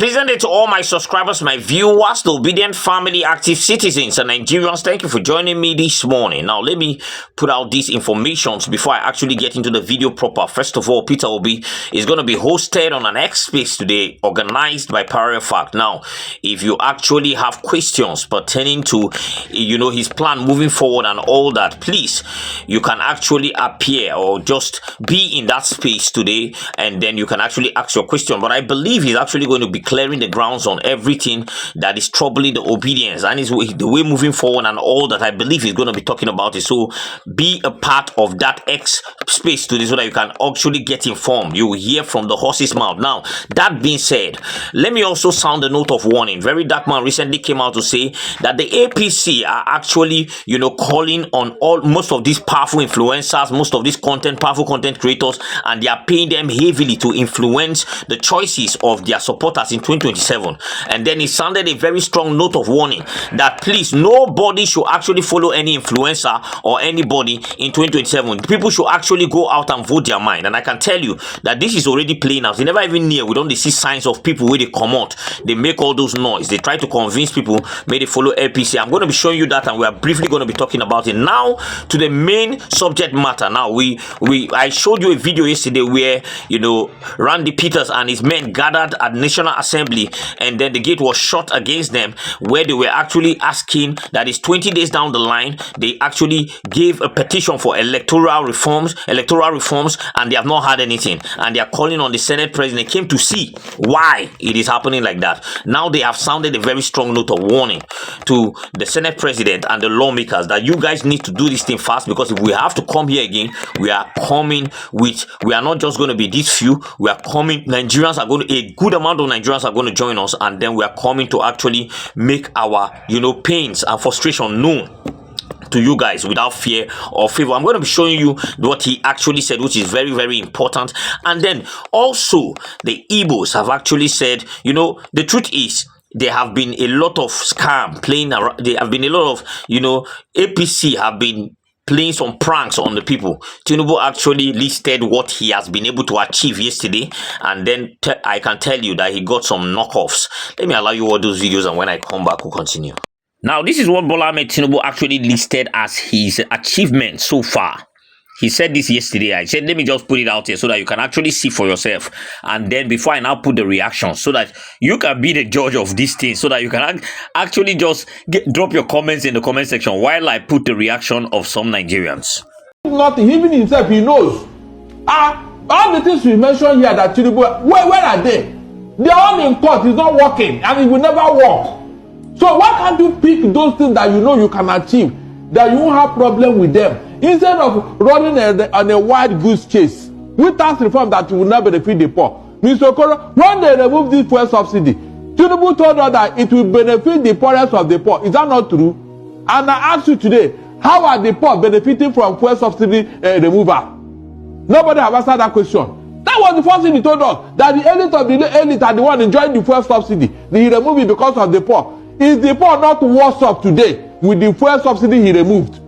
pleasant day to all my subscribers, my viewers, the obedient family, active citizens, and Nigerians. Thank you for joining me this morning. Now, let me put out these informations before I actually get into the video proper. First of all, Peter Obi is going to be hosted on an X Space today, organized by Power Fact. Now, if you actually have questions pertaining to, his plan moving forward and all that, please, you can actually appear or just be in that space today, and then you can actually ask your question. But I believe he's actually going to be clearing the grounds on everything that is troubling the Obidients and the way moving forward and all that. I believe he's going to be talking about it. So be a part of that X space today so that you can actually get informed. You will hear from the horse's mouth. Now, that being said, let me also sound a note of warning. Very Dark Man recently came out to say that the APC are actually, calling on most of these powerful influencers, most of these powerful content creators, and they are paying them heavily to influence the choices of their supporters in 2027. And then he sounded a very strong note of warning that please, nobody should actually follow any influencer or anybody in 2027. People should actually go out and vote their mind. And I can tell you that this is already playing out. They never even near. We don't see signs of people where they come out. They make all those noise. They try to convince people may they follow APC. I'm going to be showing you that, and we are briefly going to be talking about it. Now to the main subject matter. Now I showed you a video yesterday where Randy Peters and his men gathered at National Assembly, and then the gate was shut against them, where they were actually asking that is 20 days down the line they actually gave a petition for electoral reforms, and they have not had anything, and they are calling on the Senate president came to see why it is happening like that. Now they have sounded a very strong note of warning to the Senate president and the lawmakers that you guys need to do this thing fast, because if we have to come here again, we are not just going to be these few. We are coming. A good amount of Nigerians are going to join us, and then we are coming to actually make our pains and frustration known to you guys without fear or favor. I'm going to be showing you what he actually said, which is very, very important. And then also the Igbos have actually said, the truth is there have been a lot of scam playing around. There have been a lot of, APC have been playing some pranks on the people. Tinubu actually listed what he has been able to achieve yesterday, and then I can tell you that he got some knockoffs. Let me allow you all those videos, and when I come back, we'll continue. Now, this is what Bola Ahmed Tinubu actually listed as his achievement so far. He said this yesterday. I said, let me just put it out here so that you can actually see for yourself. And then before I now put the reaction, so that you can be the judge of this thing, so that you can actually just drop your comments in the comment section while I put the reaction of some Nigerians. Nothing, even himself, he knows. All the things we mentioned here that Tinubu, where are they? They're all in court, it's not working, and it will never work. So why can't you pick those things that you can achieve, that you won't have problem with them, instead of running on a wild goose chase with tax reform that will not benefit the poor? Mr. Okoro, when they remove this fuel subsidy, Tinubu told us that it will benefit the poorest of the poor. Is that not true? And I ask you today, how are the poor benefiting from fuel subsidy removal? Nobody has answered that question. That was the first thing he told us, that the elite of the elite are the one enjoying the fuel subsidy. He removed it because of the poor. Is the poor not worse off today with the fuel subsidy he removed?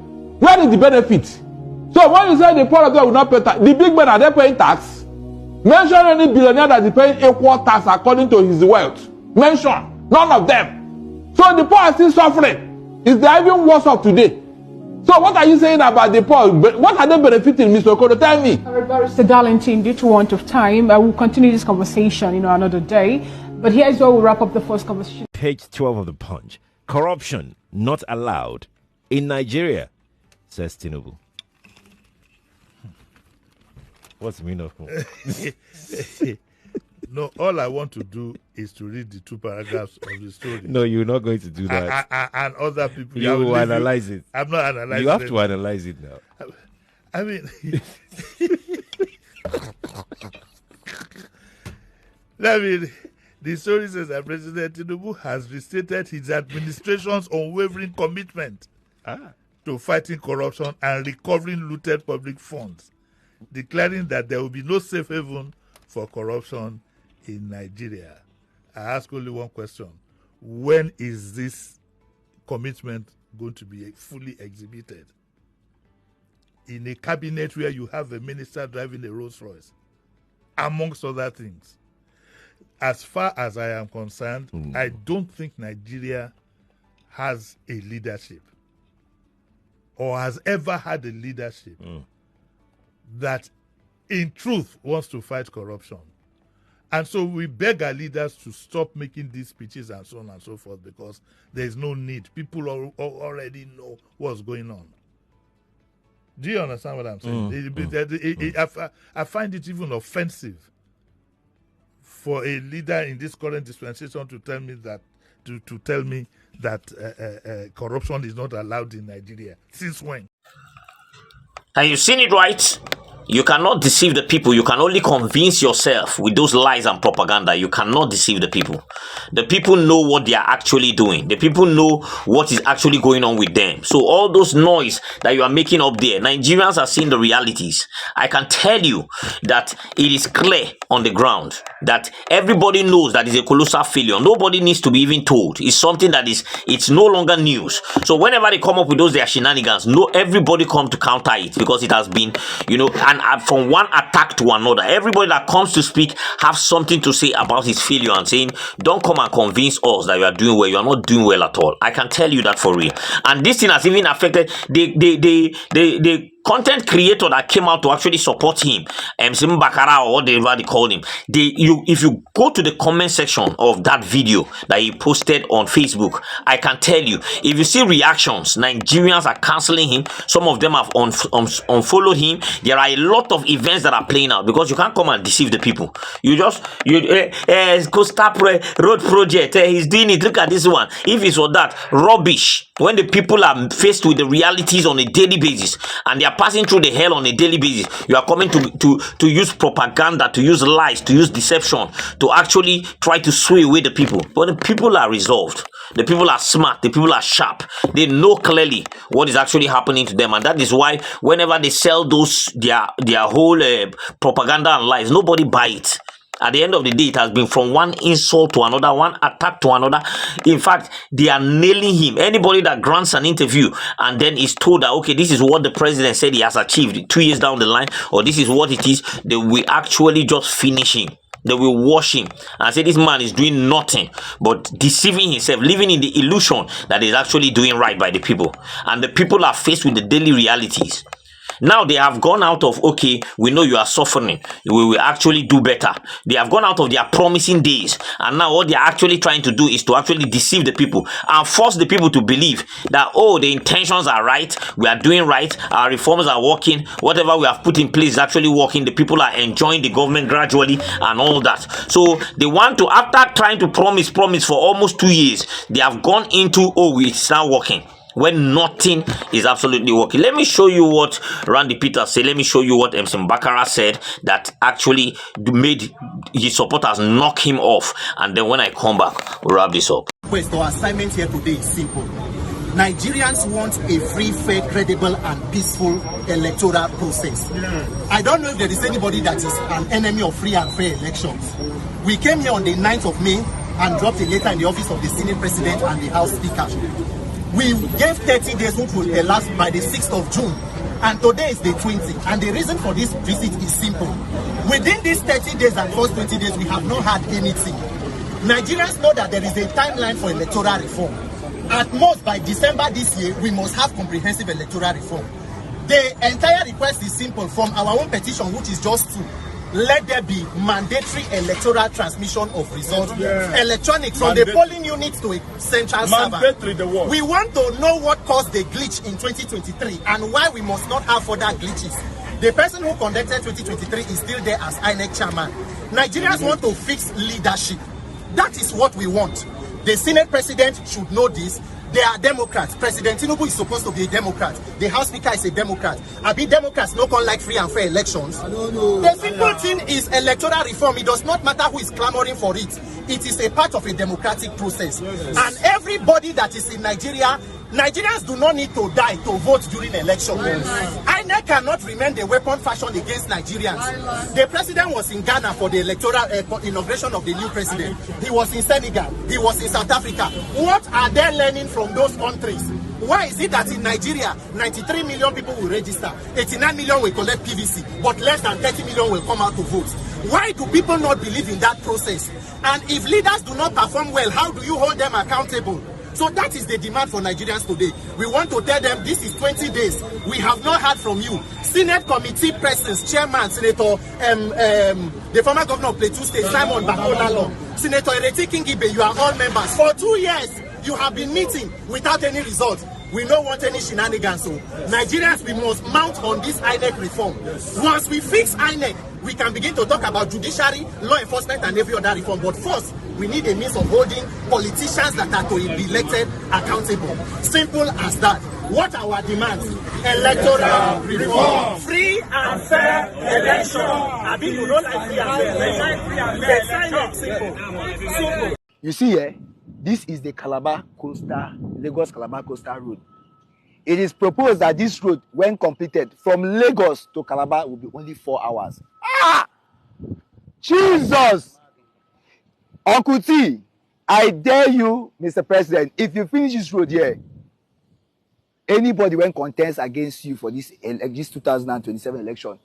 Where is the benefit? So when you say the poor of them will not pay tax, the big men, are they paying tax? Mention any billionaire that is paying equal tax according to his wealth. Mention. None of them. So the poor are still suffering. Is they even worse off today? So what are you saying about the poor? What are they benefiting, Mr. Okoro? Tell me. Barrister Darlington, due to want of time, I will continue this conversation, another day. But here's where we'll wrap up the first conversation. Page 12 of the Punch. Corruption not allowed in Nigeria, says Tinubu. What's the meaning of No, all I want to do is to read the two paragraphs of the story. No, you're not going to do that. And other people. You will analyze it. I'm not analyzing it. You have to analyze it now. I mean, the story says that President Tinubu has restated his administration's unwavering commitment to fighting corruption and recovering looted public funds, declaring that there will be no safe haven for corruption in Nigeria. I ask only one question. When is this commitment going to be fully exhibited? In a cabinet where you have a minister driving a Rolls Royce, amongst other things. as far as I am concerned, I don't think Nigeria has a leadership or has ever had a leadership that in truth wants to fight corruption. And so we beg our leaders to stop making these speeches and so on and so forth, because there is no need. People already know what's going on. Do you understand what I'm saying? I find it even offensive for a leader in this current dispensation to tell me that corruption is not allowed in Nigeria. Since when? And you've seen it, right? You cannot deceive the people. You can only convince yourself with those lies and propaganda. You cannot deceive the people. The people know what they are actually doing. The people know what is actually going on with them. So all those noise that you are making up there, Nigerians are seeing the realities. I can tell you that it is clear on the ground that everybody knows that it's a colossal failure. Nobody needs to be even told. It's something that it's no longer news. So whenever they come up with those their shenanigans, everybody come to counter it, because it has been, and from one attack to another. Everybody that comes to speak have something to say about his failure and saying, don't come and convince us that you are doing well. You are not doing well at all. I can tell you that for real. And this thing has even affected the content creator that came out to actually support him, Sim Bakara, or whatever they called him. If you go to the comment section of that video that he posted on Facebook, I can tell you, if you see reactions, Nigerians are canceling him. Some of them have unfollowed him. There are a lot of events that are playing out, because you can't come and deceive the people. Costa Road Project, he's doing it. Look at this one. If it's for that rubbish, when the people are faced with the realities on a daily basis and they are passing through the hell on a daily basis, you are coming to use propaganda, to use lies, to use deception, to actually try to sway away the people. But the people are resolved. The people are smart. The people are sharp. They know clearly what is actually happening to them, and that is why whenever they sell their whole propaganda and lies, nobody buy it. At the end of the day, it has been from one insult to another, one attack to another. In fact, they are nailing him. Anybody that grants an interview and then is told that, okay, this is what the president said he has achieved 2 years down the line, or this is what it is, they will actually just finish him. They will wash him and say this man is doing nothing but deceiving himself, living in the illusion that he's actually doing right by the people. And the people are faced with the daily realities. Now they have gone out of, okay, we know you are suffering, we will actually do better. They have gone out of their promising days, and now what they are actually trying to do is to actually deceive the people and force the people to believe that, oh, the intentions are right, we are doing right, our reforms are working, whatever we have put in place is actually working, the people are enjoying the government gradually and all that. So they want to, after trying to promise for almost 2 years, they have gone into, oh, it's not working, when nothing is absolutely working. Let me show you what Randy Peters said. Let me show you what MC Bakara said that actually made his supporters knock him off. And then when I come back, we'll wrap this up. Our assignment here today is simple. Nigerians want a free, fair, credible, and peaceful electoral process. I don't know if there is anybody that is an enemy of free and fair elections. We came here on the 9th of May and dropped a letter in the office of the Senate President and the House Speaker. We gave 30 days, which will elapse by the 6th of June. And today is the 20th. And the reason for this visit is simple. Within these 30 days and first 20 days, we have not had anything. Nigerians know that there is a timeline for electoral reform. At most, by December this year, we must have comprehensive electoral reform. The entire request is simple. From our own petition, which is just 2, let there be mandatory electoral transmission of results, electronic, from the polling unit to a central server. We want to know what caused the glitch in 2023 and why we must not have further glitches. The person who conducted 2023 is still there as INEC chairman. Nigerians want to fix leadership. That is what we want. The Senate President should know this. They are Democrats. President Tinubu is supposed to be a Democrat. The House Speaker is a Democrat. Democrats no can like free and fair elections. The simple thing is electoral reform. It does not matter who is clamoring for it. It is a part of a democratic process. And everybody that is in Nigeria, Nigerians do not need to die to vote during election. INEC cannot remain the weapon fashioned against Nigerians. The president was in Ghana for the electoral inauguration of the new president. He was in Senegal. He was in South Africa. What are they learning from those countries? Why is it that in Nigeria, 93 million people will register, 89 million will collect PVC, but less than 30 million will come out to vote? Why do people not believe in that process? And if leaders do not perform well, how do you hold them accountable? So that is the demand for Nigerians today. We want to tell them this is 20 days. We have not heard from you. Senate committee presidents, chairman, Senator, the former governor of Plateau State, Simon Bakolalo, Senator Ereti Kingibe, you are all members. For 2 years, you have been meeting without any result. We don't want any shenanigans. So Nigerians, we must mount on this INEC reform. Once we fix INEC, we can begin to talk about judiciary, law enforcement, and every other reform. But first, we need a means of holding politicians that are to be elected accountable. Simple as that. What are our demands? Electoral reform. Free and fair election. I mean, you don't like free and fair election. Simple. You see, this is the Lagos Calabar Coastal Road. It is proposed that this road, when completed, from Lagos to Calabar will be only 4 hours. Ah! Jesus! Uncle T, I dare you, Mr. President, if you finish this road here, anybody when contends against you for this 2027 election,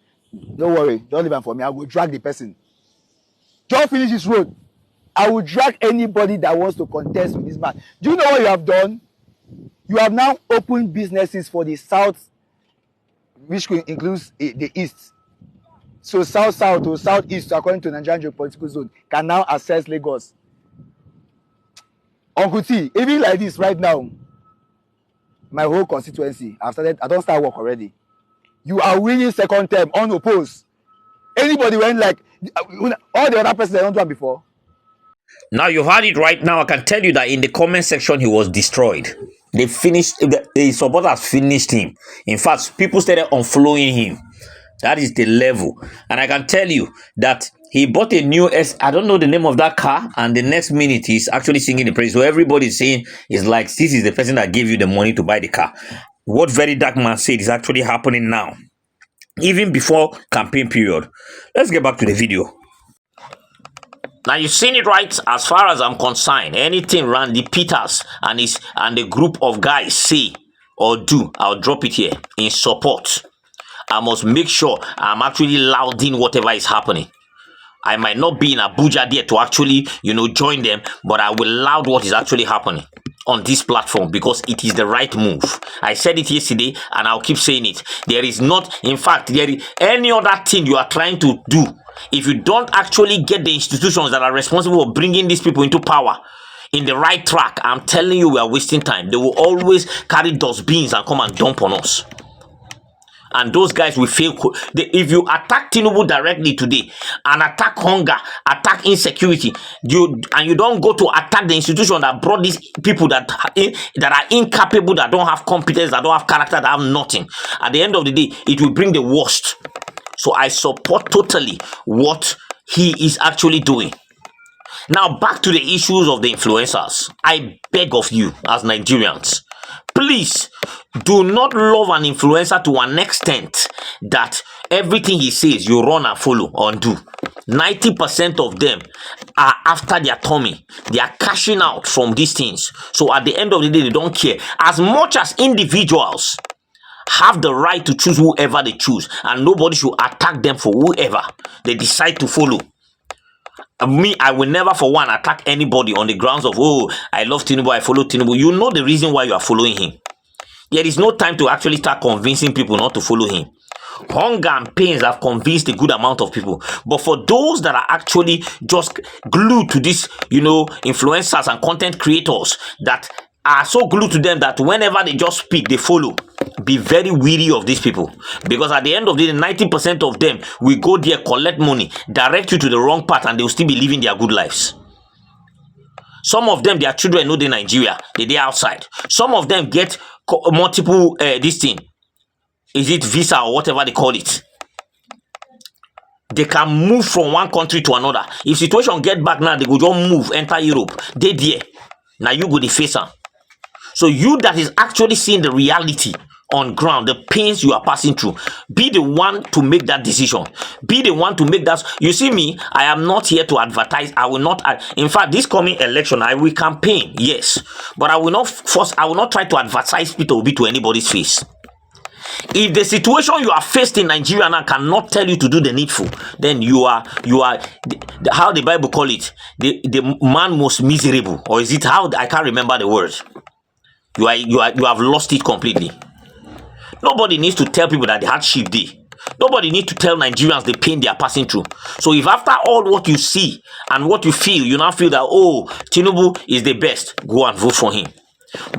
don't worry, don't leave them for me. I will drag the person. Just finish this road. I will drag anybody that wants to contest with this man. Do you know what you have done? You have now opened businesses for the south, which includes the east. So south or southeast, according to Nigerian geopolitical zone, can now access Lagos. Uncle T, even like this right now, my whole constituency, I don't start work already. You are winning second term unopposed. Anybody went like all the other persons that don't do it before. Now you've heard it right now. I can tell you that in the comment section, he was destroyed. They finished, the supporters finished him. In fact, people started unfollowing him. That is the level. And I can tell you that he bought a new I don't know the name of that car, and the next minute he's actually singing the praise. So everybody's saying is like, this is the person that gave you the money to buy the car. What Very Dark Man said is actually happening now, even before campaign period. Let's get back to the video. Now you've seen it right. As far as I'm concerned, anything Randy Peters and the group of guys say or do, I'll drop it here in support. I must make sure I'm actually louding whatever is happening. I might not be in Abuja there to actually, join them, but I will loud what is actually happening on this platform because it is the right move. I said it yesterday and I'll keep saying it. There is not, in fact, there is any other thing you are trying to do. If you don't actually get the institutions that are responsible for bringing these people into power in the right track, I'm telling you, we are wasting time. They will always carry dustbins and come and dump on us. And those guys will fail. If you attack Tinubu directly today and attack hunger, attack insecurity, you don't go to attack the institution that brought these people that are incapable, that don't have competence, that don't have character, that have nothing. At the end of the day, it will bring the worst. So I support totally what he is actually doing. Now back to the issues of the influencers. I beg of you as Nigerians, please do not love an influencer to an extent that everything he says you run and follow or do. 90% of them are after their tummy. They are cashing out from these things. So at the end of the day, they don't care. As much as individuals have the right to choose whoever they choose, and nobody should attack them for whoever they decide to follow. Me, I will never for one attack anybody on the grounds of, oh, I love Tinubu, I follow Tinubu. You know the reason why you are following him. There is no time to actually start convincing people not to follow him. Hunger and pains have convinced a good amount of people. But for those that are actually just glued to this, influencers and content creators that are so glued to them that whenever they just speak, they follow. Be very wary of these people, because at the end of the day, 90% of them will go there, collect money, direct you to the wrong path, and they will still be living their good lives. Some of them, their children know they're Nigeria, they're outside. Some of them get multiple this thing. Is it visa or whatever they call it? They can move from one country to another. If situation get back now, they go just move, enter Europe. They there. Now you go the face am. So you that is actually seeing the reality on ground, the pains you are passing through, be the one to make that decision. Be the one to make that. You see me, I am not here to advertise. I will not. In fact, this coming election, I will campaign, yes, but I will not force. I will not try to advertise Peter Obi to anybody's face. If the situation you are faced in Nigeria now cannot tell you to do the needful, then you are how the Bible call it, the man most miserable, or is it how, I can't remember the words. You have lost it completely. Nobody needs to tell people that the hardship day. Nobody needs to tell Nigerians the pain they are passing through. So if after all what you see and what you feel, you now feel that, oh, Tinubu is the best, go and vote for him.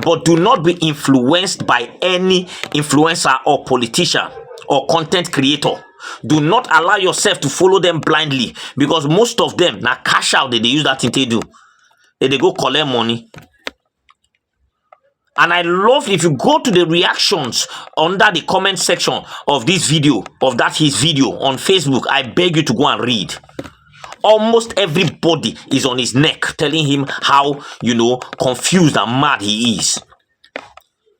But do not be influenced by any influencer or politician or content creator. Do not allow yourself to follow them blindly, because most of them, now cash out, they use that thing they do. They go collect money. And I love if you go to the reactions under the comment section of this video, of that his video on Facebook, I beg you to go and read. Almost everybody is on his neck telling him how, confused and mad he is.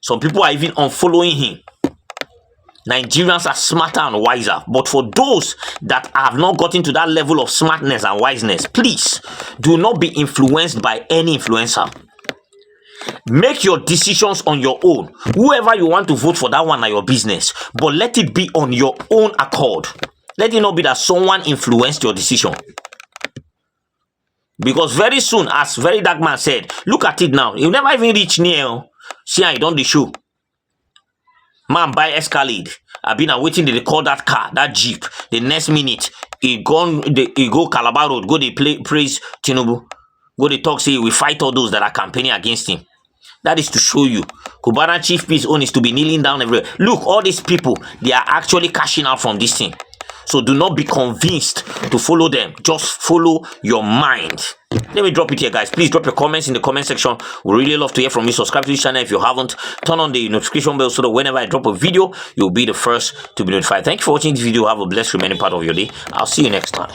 Some people are even unfollowing him. Nigerians are smarter and wiser. But for those that have not gotten to that level of smartness and wiseness, please do not be influenced by any influencer. Make your decisions on your own. Whoever you want to vote for, that one are your business. But let it be on your own accord. Let it not be that someone influenced your decision. Because very soon, as Very Dark Man said, look at it now. You never even reach near. See how you done the show. Man buy Escalade. I've been waiting to call that car, that Jeep. The next minute, he go Calabar Road, go they praise Tinubu. Go they talk, say we fight all those that are campaigning against him. That is to show you. Cubana Chief Peace own is to be kneeling down everywhere. Look, all these people, they are actually cashing out from this thing. So do not be convinced to follow them. Just follow your mind. Let me drop it here, guys. Please drop your comments in the comment section. We really love to hear from you. Subscribe to this channel if you haven't. Turn on the notification bell so that whenever I drop a video, you'll be the first to be notified. Thank you for watching this video. Have a blessed remaining part of your day. I'll see you next time.